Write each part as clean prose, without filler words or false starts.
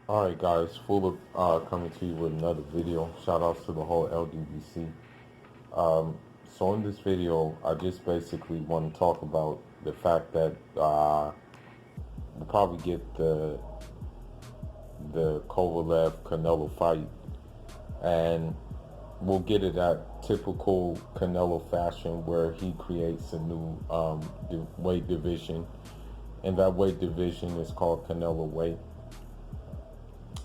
Alright guys, full of coming to you with another video. Shout outs to the whole LDBC. So in this video, I just basically want to talk about the fact that we'll probably get the Kovalev Canelo fight, and we'll get it at typical Canelo fashion, where he creates a new weight division, and that weight division is called Canelo weight.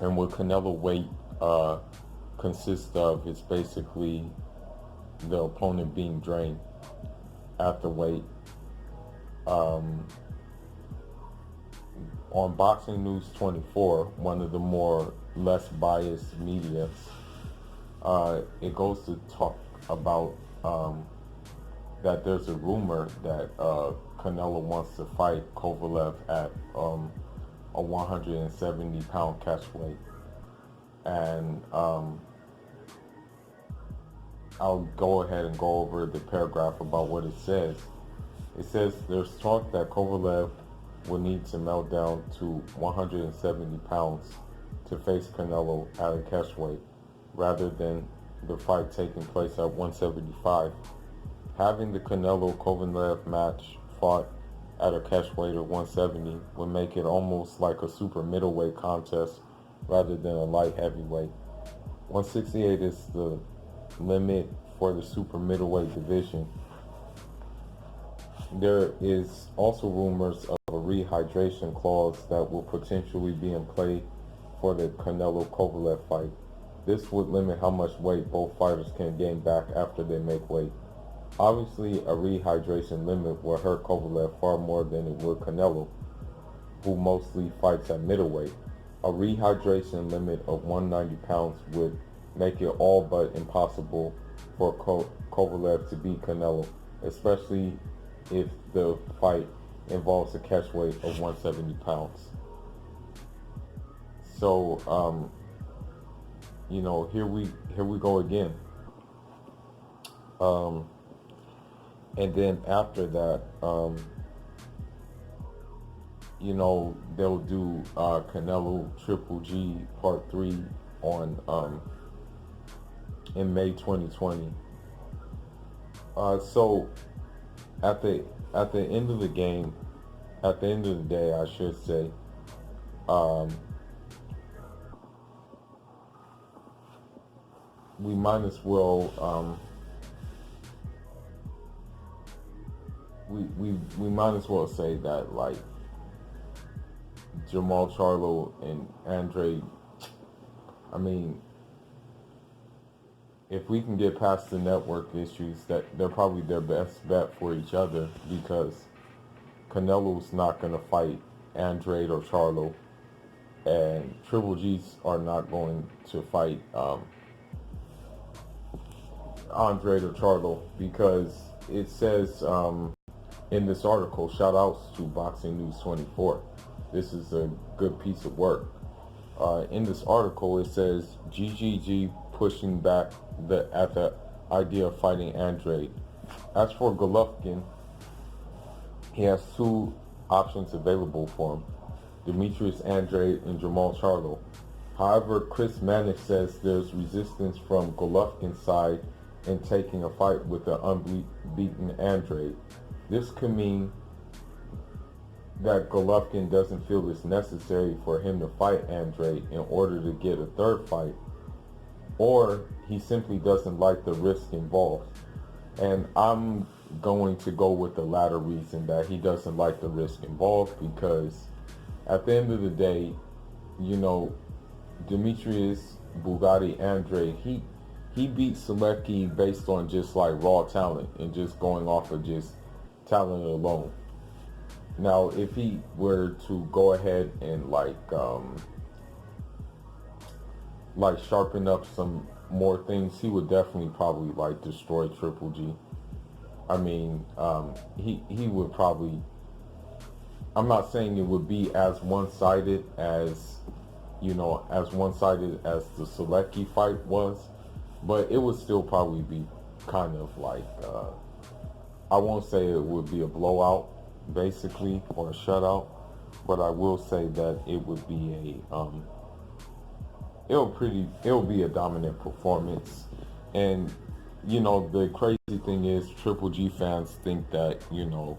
And what Canelo weight consists of is basically the opponent being drained at the weight. Um, on Boxing News 24, one of the more less biased medias, it goes to talk about that there's a rumor that Canelo wants to fight Kovalev at a 170-pound catch weight. And I'll go ahead and go over the paragraph about what it says. It says there's talk that Kovalev will need to melt down to 170 pounds to face Canelo at a catch weight, rather than the fight taking place at 175. Having the Canelo-Kovalev match fought at a catch weight of 170 would make it almost like a super middleweight contest rather than a light heavyweight. 168 is the limit for the super middleweight division. There is also rumors of a rehydration clause that will potentially be in play for the Canelo-Kovalev fight. This would limit how much weight both fighters can gain back after they make weight. Obviously, a rehydration limit will hurt Kovalev far more than it would Canelo, who mostly fights at middleweight. A rehydration limit of 190 pounds would make it all but impossible for Kovalev to beat Canelo, especially if the fight involves a catch weight of 170 pounds. So, here we go again. And then after that, they'll do Canelo Triple G Part 3 on in May 2020. So at the end of the game, at the end of the day, I should say, we might as well we might as well say that, like, Jamal Charlo and Andre, I mean, if we can get past the network issues, that they're probably their best bet for each other, because Canelo's not going to fight Andrade or Charlo, and Triple G's are not going to fight Andrade or Charlo, because it says in this article, shout outs to Boxing News 24. This is a good piece of work. In this article, it says GGG pushing back at the idea of fighting Andrade. As for Golovkin, he has two options available for him: Demetrius Andrade and Jamal Charlo. However, Chris Mannix says there's resistance from Golovkin's side in taking a fight with the unbeaten Andrade. This could mean that Golovkin doesn't feel it's necessary for him to fight Andrade in order to get a third fight, or he simply doesn't like the risk involved. And I'm going to go with the latter reason, that he doesn't like the risk involved, because at the end of the day, Demetrius Bugatti Andrade, he beat Selecki based on just like raw talent and just going off of just talent alone. Now, if he were to go ahead and sharpen up some more things, he would definitely probably like destroy Triple G. I mean, he would probably. I'm not saying it would be as one-sided as the Selecki fight was, but it would still probably be kind of like, I won't say it would be a blowout, basically, or a shutout, but I will say that it would be it'll be a dominant performance. And you know, the crazy thing is Triple G fans think that, you know,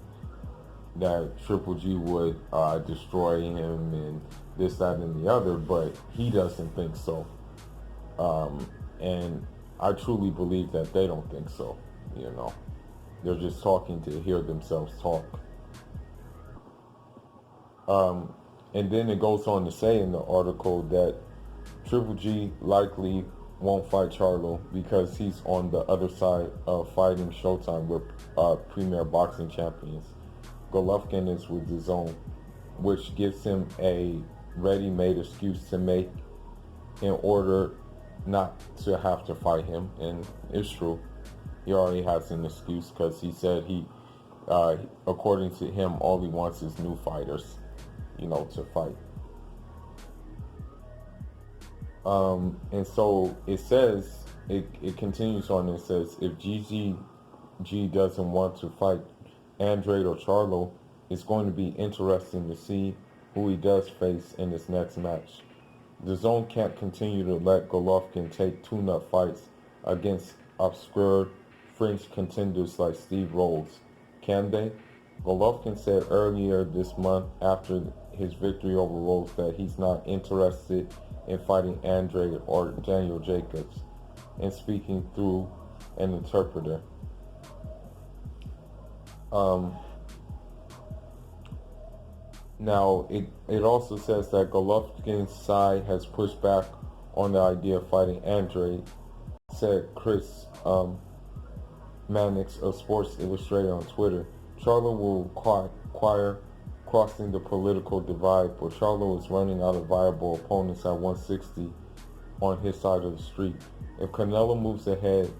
that Triple G would destroy him and this, that, and the other, but he doesn't think so. And I truly believe that they don't think so. You know, they're just talking to hear themselves talk. And then it goes on to say in the article that Triple G likely won't fight Charlo because he's on the other side of fighting Showtime with Premier Boxing Champions. Golovkin is with the zone, which gives him a ready-made excuse to make in order not to have to fight him. And it's true. He already has an excuse because he said according to him, all he wants is new fighters, you know, to fight. And so it says, it continues on and says, if GGG doesn't want to fight Andrade or Charlo, it's going to be interesting to see who he does face in his next match. The zone can't continue to let Golovkin take tune-up fights against obscure fringe contenders like Steve Rolls, can they? Golovkin said earlier this month after his victory over Rolls that he's not interested in fighting Andrade or Daniel Jacobs, and speaking through an interpreter. Now, it also says that Golovkin's side has pushed back on the idea of fighting Andrade, said Chris Mannix of Sports Illustrated on Twitter. Charlo will require crossing the political divide, but Charlo is running out of viable opponents at 160 on his side of the street. If Canelo moves ahead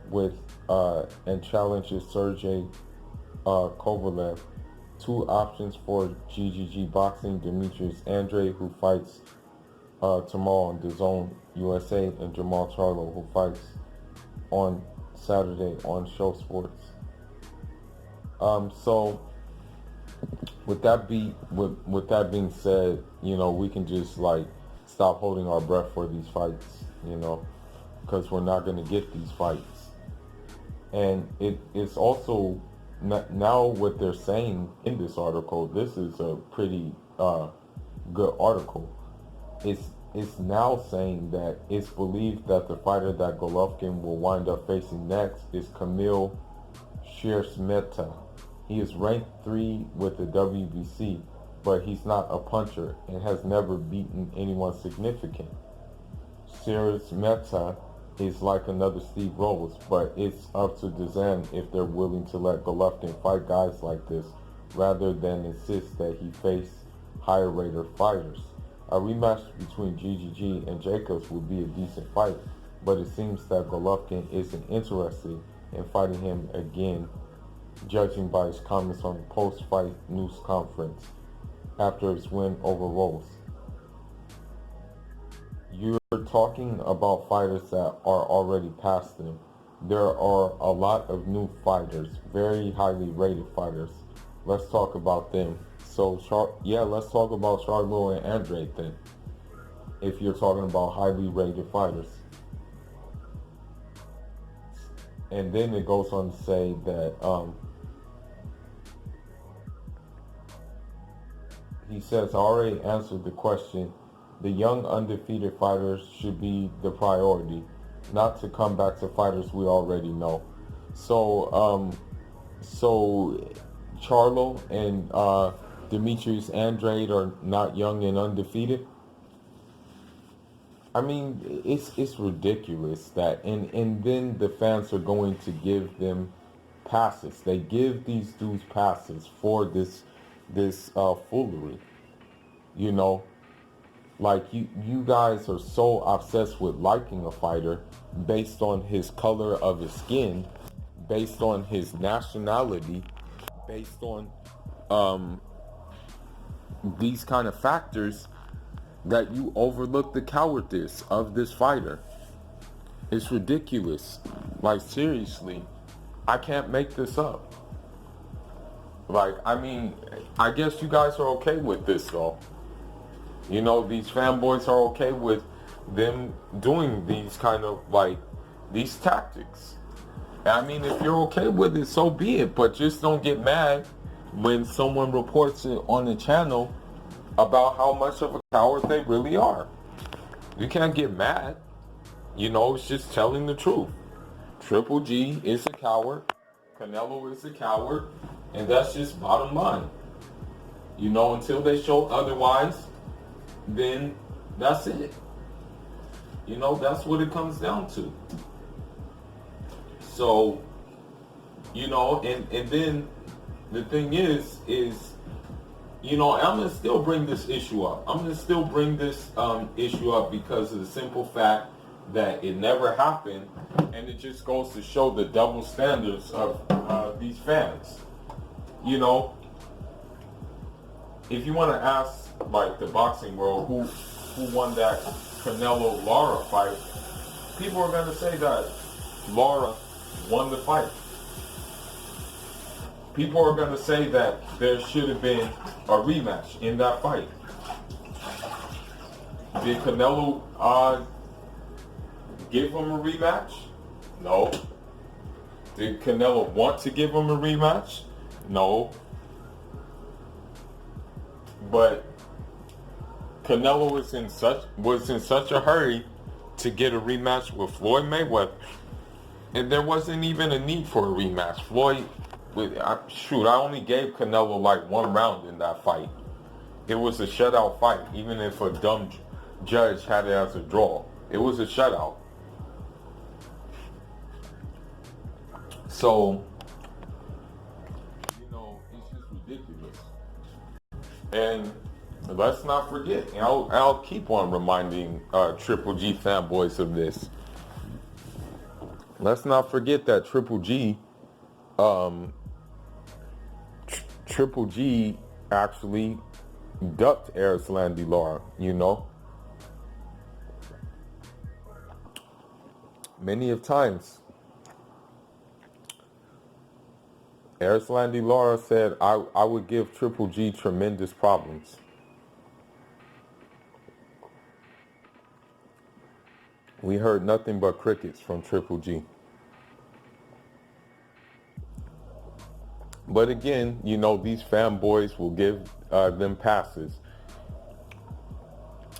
with and challenges Sergey Kovalev, two options for GGG Boxing, Demetrius Andrade, who fights tomorrow on DAZN USA, and Jamal Charlo, who fights on Saturday on Show Sports. So with that being said, you know, we can just like stop holding our breath for these fights, you know, because we're not going to get these fights. And it's also now what they're saying in this article. This is a pretty good article. It's now saying that it's believed that the fighter that Golovkin will wind up facing next is Kamil Shearsmeta. He is ranked 3 with the WBC, but he's not a puncher and has never beaten anyone significant. Shearsmeta is like another Steve Rolls, but it's up to DAZN if they're willing to let Golovkin fight guys like this, rather than insist that he face higher rated fighters. A rematch between GGG and Jacobs would be a decent fight, but it seems that Golovkin isn't interested in fighting him again, judging by his comments on the post-fight news conference after his win over Rolls. You're talking about fighters that are already past him. There are a lot of new fighters, very highly rated fighters. Let's talk about them. So, let's talk about Charlo and Andrade then, if you're talking about highly rated fighters. And then it goes on to say that he says, I already answered the question. The young undefeated fighters should be the priority, not to come back to fighters we already know. So Charlo and Demetrius Andrade are not young and undefeated. I mean, it's ridiculous that, and then the fans are going to give them passes. They give these dudes passes for this foolery, you know. Like, you guys are so obsessed with liking a fighter based on his color of his skin, based on his nationality, based on these kind of factors, that you overlook the cowardice of this fighter. It's ridiculous. Like, seriously, I can't make this up. Like, I mean, I guess you guys are okay with this though. You know, these fanboys are okay with them doing these kind of like these tactics. I mean, if you're okay with it, so be it. But just don't get mad when someone reports it on the channel about how much of a coward they really are. You can't get mad. You know, it's just telling the truth. Triple G is a coward. Canelo is a coward. And that's just bottom line. You know, until they show otherwise, then that's it. You know, that's what it comes down to. So, you know, and then the thing is, you know, I'm going to still bring this issue up. I'm going to still bring this issue up because of the simple fact that it never happened. And it just goes to show the double standards of these fans. You know, if you want to ask, like, the boxing world who won that Canelo-Lara fight, people are going to say that Lara won the fight. People are going to say that there should have been a rematch in that fight. Did Canelo give him a rematch? No. Did Canelo want to give him a rematch? No. But Canelo was in such a hurry to get a rematch with Floyd Mayweather, and there wasn't even a need for a rematch. Floyd, I only gave Canelo like one round in that fight. It was a shutout fight, even if a dumb judge had it as a draw. It was a shutout. So, you know, it's just ridiculous. And let's not forget, and I'll keep on reminding Triple G fanboys of this. Let's not forget that Triple G actually ducked Erislandy Lara, you know. Many of times, Erislandy Lara said, I would give Triple G tremendous problems. We heard nothing but crickets from Triple G. But again, you know, these fanboys will give them passes.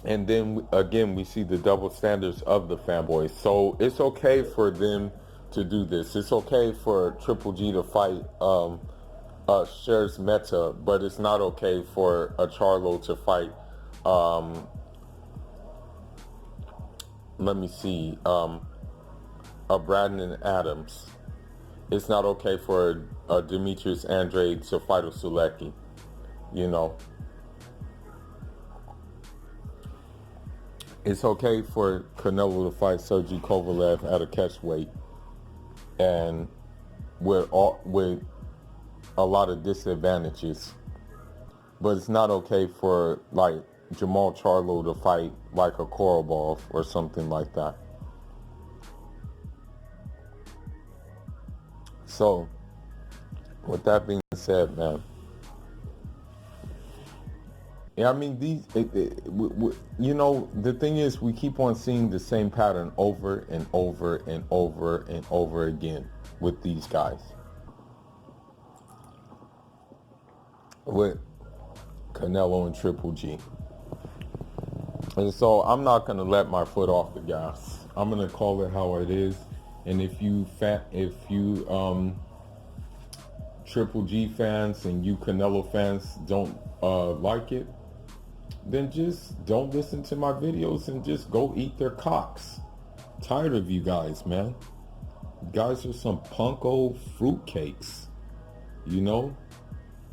And then again, we see the double standards of the fanboys. So it's okay for them to do this. It's okay for Triple G to fight Shares Meta, but it's not okay for a Charlo to fight a Brandon Adams. It's not okay for Demetrius Andrade to fight a Sulecki, you know. It's okay for Canelo to fight Sergey Kovalev at a catch weight and with a lot of disadvantages. But it's not okay for, like, Jamal Charlo to fight like a Korobov or something like that. So, with that being said, man, yeah, I mean, you know, the thing is, we keep on seeing the same pattern over and over and over and over again with these guys. With Canelo and Triple G. And so I'm not going to let my foot off the gas. I'm going to call it how it is. And if you Triple G fans and you Canelo fans don't like it, then just don't listen to my videos and just go eat their cocks. Tired of you guys, man. You guys are some punk old fruitcakes. You know?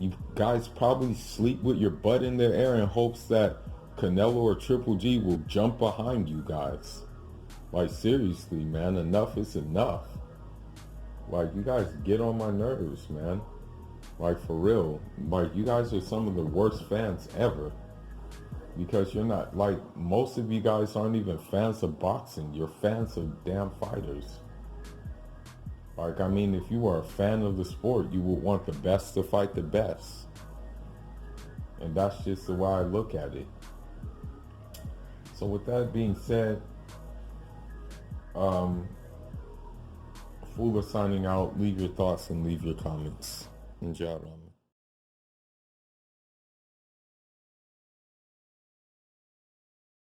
You guys probably sleep with your butt in the air in hopes that Canelo or Triple G will jump behind you guys. Like, seriously, man, enough is enough. Like, you guys get on my nerves, man. Like, for real. Like, you guys are some of the worst fans ever. Because you're not, like, most of you guys aren't even fans of boxing. You're fans of damn fighters. Like, I mean, if you are a fan of the sport, you would want the best to fight the best. And that's just the way I look at it. So with that being said, Fula signing out. Leave your thoughts and leave your comments. Enjoy.